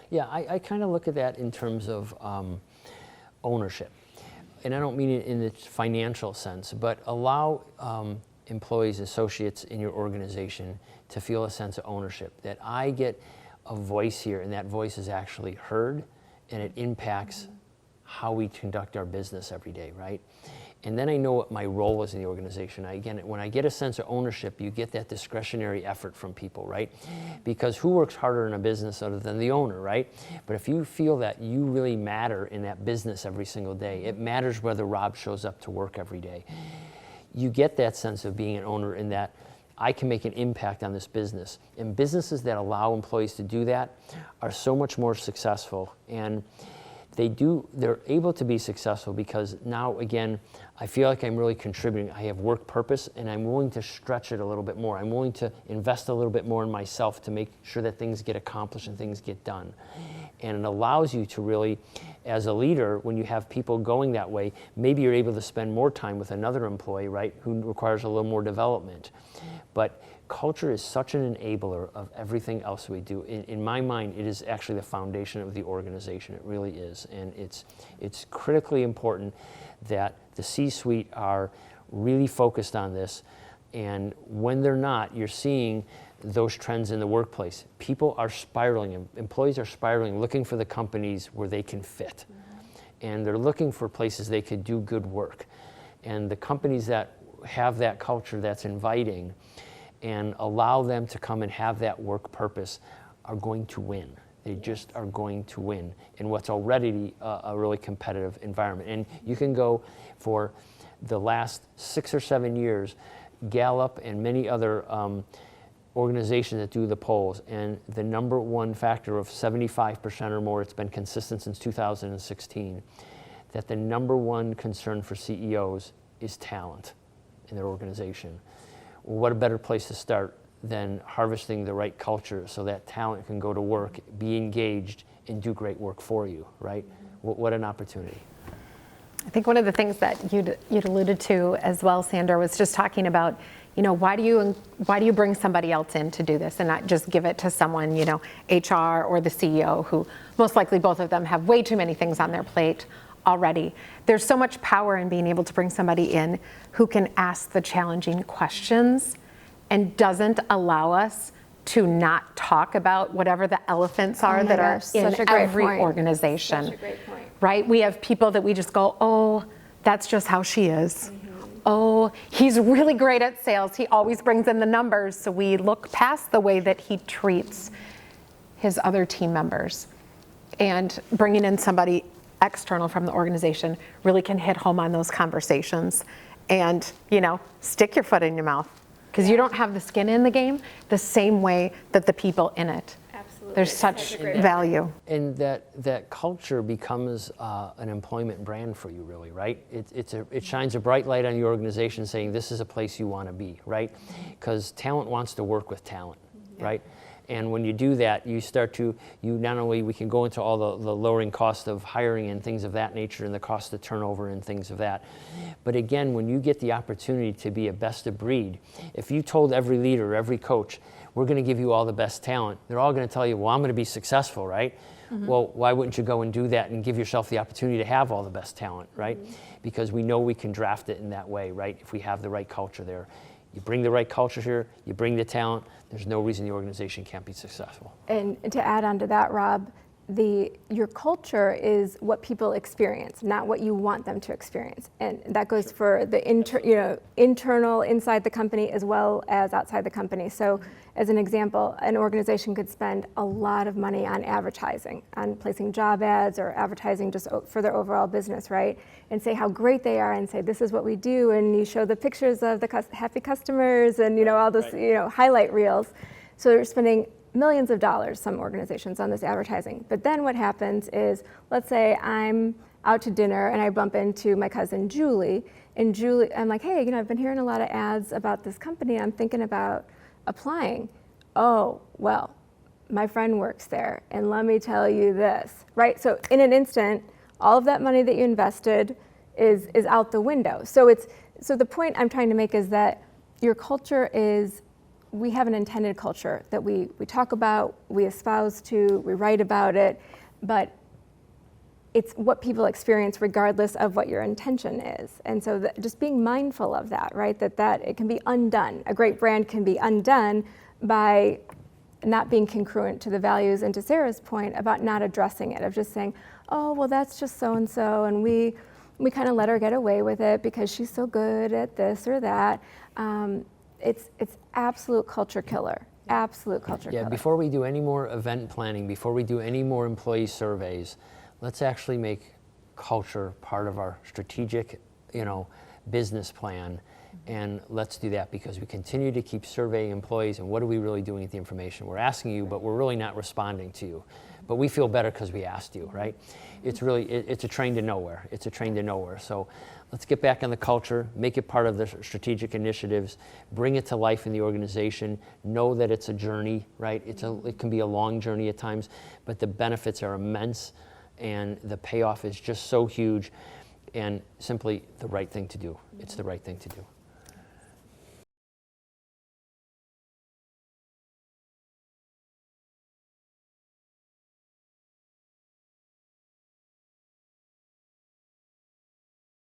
Yeah, I kind of look at that in terms of ownership. And I don't mean it in its financial sense, but allow employees, associates in your organization to feel a sense of ownership, that I get a voice here and that voice is actually heard and it impacts how we conduct our business every day, right? And then I know what my role is in the organization. Again, when I get a sense of ownership, you get that discretionary effort from people, right? Because who works harder in a business other than the owner, right? But if you feel that you really matter in that business every single day, it matters whether Rob shows up to work every day. You get that sense of being an owner in that I can make an impact on this business. And businesses that allow employees to do that are so much more successful. And they're able to be successful because now, again, I feel like I'm really contributing. I have work purpose and I'm willing to stretch it a little bit more. I'm willing to invest a little bit more in myself to make sure that things get accomplished and things get done. And it allows you to really, as a leader, when you have people going that way, maybe you're able to spend more time with another employee, right, who requires a little more development. But culture is such an enabler of everything else we do. In my mind, it is actually the foundation of the organization. It really is. And it's critically important that the C-suite are really focused on this. And when they're not, you're seeing those trends in the workplace. People are spiraling, employees are spiraling, looking for the companies where they can fit. And they're looking for places they could do good work. And the companies that have that culture that's inviting and allow them to come and have that work purpose are going to win. They just are going to win in what's already a really competitive environment. And you can go for the last 6 or 7 years, Gallup and many other organizations that do the polls, and the number one factor of 75% or more, it's been consistent since 2016, that the number one concern for CEOs is talent in their organization. Well, what a better place to start than harvesting the right culture so that talent can go to work, be engaged, and do great work for you, right? What an opportunity. I think one of the things that you'd alluded to as well, Sandra, was just talking about, why do you bring somebody else in to do this and not just give it to someone, HR or the CEO, who most likely both of them have way too many things on their plate already. There's so much power in being able to bring somebody in who can ask the challenging questions and doesn't allow us to not talk about whatever the elephants are that are in every organization. Such a great point. Right? We have people that we just go, oh, that's just how she is. Oh, he's really great at sales. He always brings in the numbers. So we look past the way that he treats his other team members. And bringing in somebody external from the organization really can hit home on those conversations and, stick your foot in your mouth. Because you don't have the skin in the game the same way that the people in it. Absolutely. There's such value. And that culture becomes an employment brand for you, really, right? It shines a bright light on your organization saying this is a place you want to be, right? Because talent wants to work with talent, right? And when you do that, you not only, we can go into all the lowering cost of hiring and things of that nature and the cost of turnover and things of that. But again, when you get the opportunity to be a best of breed, if you told every leader, every coach, we're going to give you all the best talent, they're all going to tell you, well, I'm going to be successful, right? Well, why wouldn't you go and do that and give yourself the opportunity to have all the best talent, right? Because we know we can draft it in that way, right? If we have the right culture there. You bring the right culture here, you bring the talent, there's no reason the organization can't be successful. And to add on to that, Rob, your culture is what people experience, not what you want them to experience. And that goes for the internal inside the company as well as outside the company. So as an example, an organization could spend a lot of money on advertising, on placing job ads or advertising just for their overall business, right? And say how great they are and say, this is what we do. And you show the pictures of the happy customers and, all this, highlight reels. So they're spending millions of dollars, some organizations, on this advertising. But then what happens is, let's say I'm out to dinner and I bump into my cousin Julie, and Julie, I'm like, hey, I've been hearing a lot of ads about this company. I'm thinking about applying. Oh, well, my friend works there, and let me tell you this, right? So in an instant, all of that money that you invested is out the window. So the point I'm trying to make is that your culture is we have an intended culture that we talk about, we espouse to, we write about it, but it's what people experience regardless of what your intention is. And so just being mindful of that, right? That it can be undone. A great brand can be undone by not being congruent to the values, and to Sarah's point about not addressing it, of just saying, oh, well, that's just so-and-so, and we kind of let her get away with it because she's so good at this or that. It's absolute culture killer. Absolute culture killer. Yeah, before we do any more event planning, before we do any more employee surveys, let's actually make culture part of our strategic, business plan. And let's do that, because we continue to keep surveying employees and what are we really doing with the information? We're asking you, but we're really not responding to you. But we feel better because we asked you, right? It's really, it's a train to nowhere. It's a train to nowhere. So let's get back on the culture, make it part of the strategic initiatives, bring it to life in the organization, know that it's a journey, right? It can be a long journey at times, but the benefits are immense and the payoff is just so huge, and simply the right thing to do. It's the right thing to do.